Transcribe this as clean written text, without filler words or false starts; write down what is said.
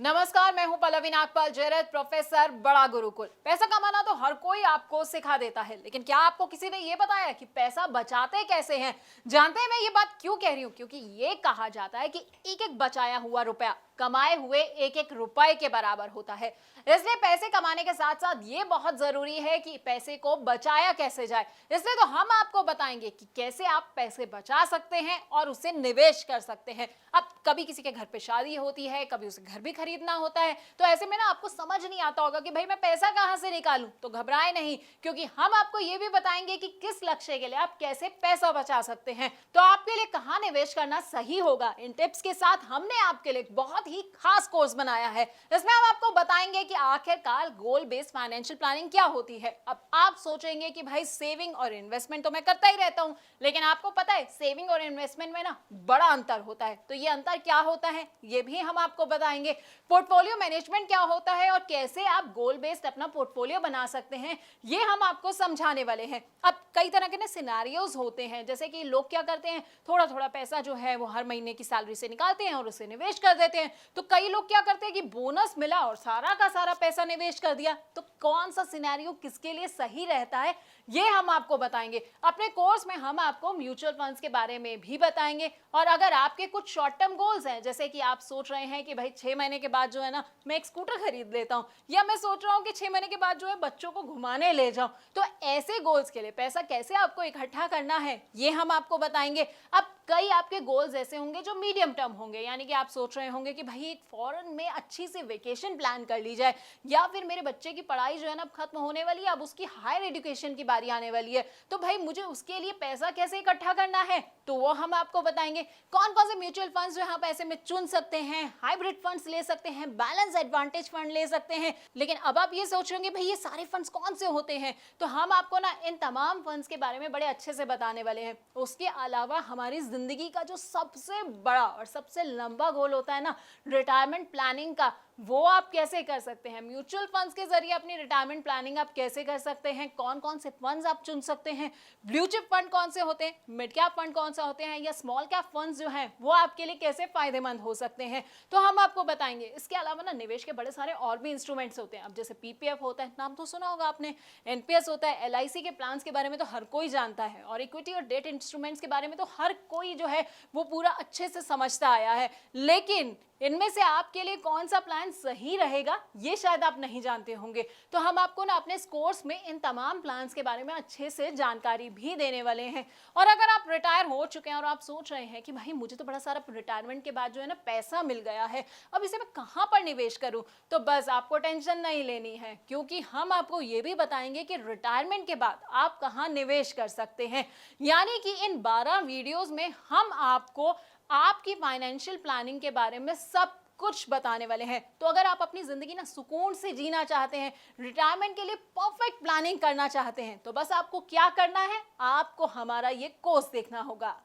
नमस्कार, मैं हूं पल्लवी नागपाल जयरथ, प्रोफेसर बड़ा गुरुकुल। पैसा कमाना तो हर कोई आपको सिखा देता है, लेकिन क्या आपको किसी ने ये बताया कि पैसा बचाते कैसे हैं? जानते हैं मैं ये बात क्यों कह रही हूं? क्योंकि ये कहा जाता है कि एक एक बचाया हुआ रुपया कमाए हुए एक एक रुपए के बराबर होता है। इसलिए पैसे कमाने के साथ साथ ये बहुत जरूरी है कि पैसे को बचाया कैसे जाए। इसलिए तो हम आपको बताएंगे कि कैसे आप पैसे बचा सकते हैं और उसे निवेश कर सकते हैं। अब कभी किसी के घर पे शादी होती है, कभी उसे घर भी खरीदना होता है, तो ऐसे में ना आपको समझ नहीं आता होगा कि भाई मैं पैसा कहां से निकालूं। तो घबराए नहीं, क्योंकि हम आपको ये भी बताएंगे कि किस लक्ष्य के लिए आप कैसे पैसा बचा सकते हैं। तो आपके लिए कहां निवेश करना सही होगा, इन टिप्स के साथ हमने आपके लिए बहुत ही खास कोर्स बनाया है। इसमें हम आपको बताएंगे कि आखिरकार गोल बेस्ड फाइनेंशियल प्लानिंग क्या होती है। अब आप सोचेंगे कि भाई सेविंग और इन्वेस्टमेंट तो मैं करता ही रहता हूं, लेकिन आपको पता है सेविंग और इन्वेस्टमेंट में ना बड़ा अंतर होता है। तो ये अंतर क्या होता है ये भी हम आपको बताएंगे। पोर्टफोलियो मैनेजमेंट क्या होता है और कैसे आप गोल बेस्ड अपना पोर्टफोलियो बना सकते हैं, ये हम आपको समझाने वाले हैं। अब कई तरह के ना सिनेरियोज होते हैं, जैसे कि लोग क्या करते हैं, थोड़ा थोड़ा पैसा जो है वो हर महीने की सैलरी से निकालते हैं और उसे निवेश कर देते हैं। तो कई लोग क्या करते हैं कि बोनस मिला और सारा का सारा पैसा निवेश कर दिया। तो कौन सा सिनेरियो किसके लिए सही रहता है ये हम आपको बताएंगे। अपने कोर्स में हम आपको म्यूचुअल फंड्स के बारे में भी बताएंगे। और अगर आपके कुछ शॉर्ट टर्म गोल्स हैं, जैसे कि आप सोच रहे हैं कि भाई 6 महीने के बाद जो है ना मैं एक स्कूटर खरीद लेता हूं, या मैं सोच रहा हूं कि 6 महीने के बाद जो है बच्चों को घुमाने ले जाऊं, तो ऐसे गोल्स के लिए पैसा कैसे आपको इकट्ठा करना है ये हम आपको बताएंगे। अब कई आपके गोल्स ऐसे होंगे जो मीडियम टर्म होंगे, यानी कि आप सोच रहे होंगे कि भाई एक फॉरेन में अच्छी सी वेकेशन प्लान कर ली जाए, या फिर मेरे बच्चे की पढ़ाई जो है ना खत्म होने वाली है, अब उसकी हायर एजुकेशन की बारी आने वाली है, तो भाई मुझे उसके लिए पैसा कैसे इकट्ठा करना है, तो वो हम आपको बताएंगे। कौन कौन से म्यूचुअल फंड्स जो आप ऐसे में चुन सकते हैं, हाइब्रिड फंड्स ले सकते हैं, बैलेंस एडवांटेज फंड ले सकते हैं। लेकिन अब आप ये सोच रहे होंगे भाई ये सारे फंड्स कौन से होते हैं, तो हम आपको ना इन तमाम फंड्स के बारे में बड़े अच्छे से बताने वाले हैं। उसके अलावा हमारी जिंदगी का जो सबसे बड़ा और सबसे लंबा गोल होता है ना रिटायरमेंट प्लानिंग का, वो आप कैसे कर सकते हैं। म्यूचुअल फंड्स के जरिए अपनी रिटायरमेंट प्लानिंग आप कैसे कर सकते हैं, कौन कौन से फंड्स आप चुन सकते हैं, ब्लू चिप फंड कौन से होते हैं, मिड कैप फंड कौन सा होते हैं, या स्मॉल कैप फंड्स जो हैं वो आपके लिए कैसे फायदेमंद हो सकते हैं, तो हम आपको बताएंगे। इसके अलावा ना निवेश के बड़े सारे और भी इंस्ट्रूमेंट्स होते हैं। अब जैसे पीपीएफ होता है, नाम तो सुना होगा आपने, एनपीएस होता है, एलआईसी के प्लान के बारे में तो हर कोई जानता है, और इक्विटी और डेट इंस्ट्रूमेंट्स के बारे में तो हर कोई जो है वो पूरा अच्छे से समझता आया है। लेकिन इनमें से आपके लिए कौन सा प्लान सही रहेगा ये शायद आप नहीं जानते होंगे। तो हम आपको ना अपने कोर्स में इन तमाम प्लान्स के बारे में अच्छे से जानकारी भी देने वाले हैं। और अगर आप रिटायर हो चुके हैं और आप सोच रहे हैं कि भाई मुझे तो बड़ा सारा रिटायरमेंट के बाद जो है ना पैसा मिल गया है, अब इसे मैं कहां पर निवेश करूं, तो बस आपको टेंशन नहीं लेनी है, क्योंकि हम आपको ये भी बताएंगे कि रिटायरमेंट के बाद आप कहां निवेश कर सकते हैं। यानी कि इन 12 वीडियोस में हम आपको आपकी फाइनेंशियल प्लानिंग के बारे में सब कुछ बताने वाले हैं। तो अगर आप अपनी जिंदगी ना सुकून से जीना चाहते हैं, रिटायरमेंट के लिए परफेक्ट प्लानिंग करना चाहते हैं, तो बस आपको क्या करना है, आपको हमारा ये कोर्स देखना होगा।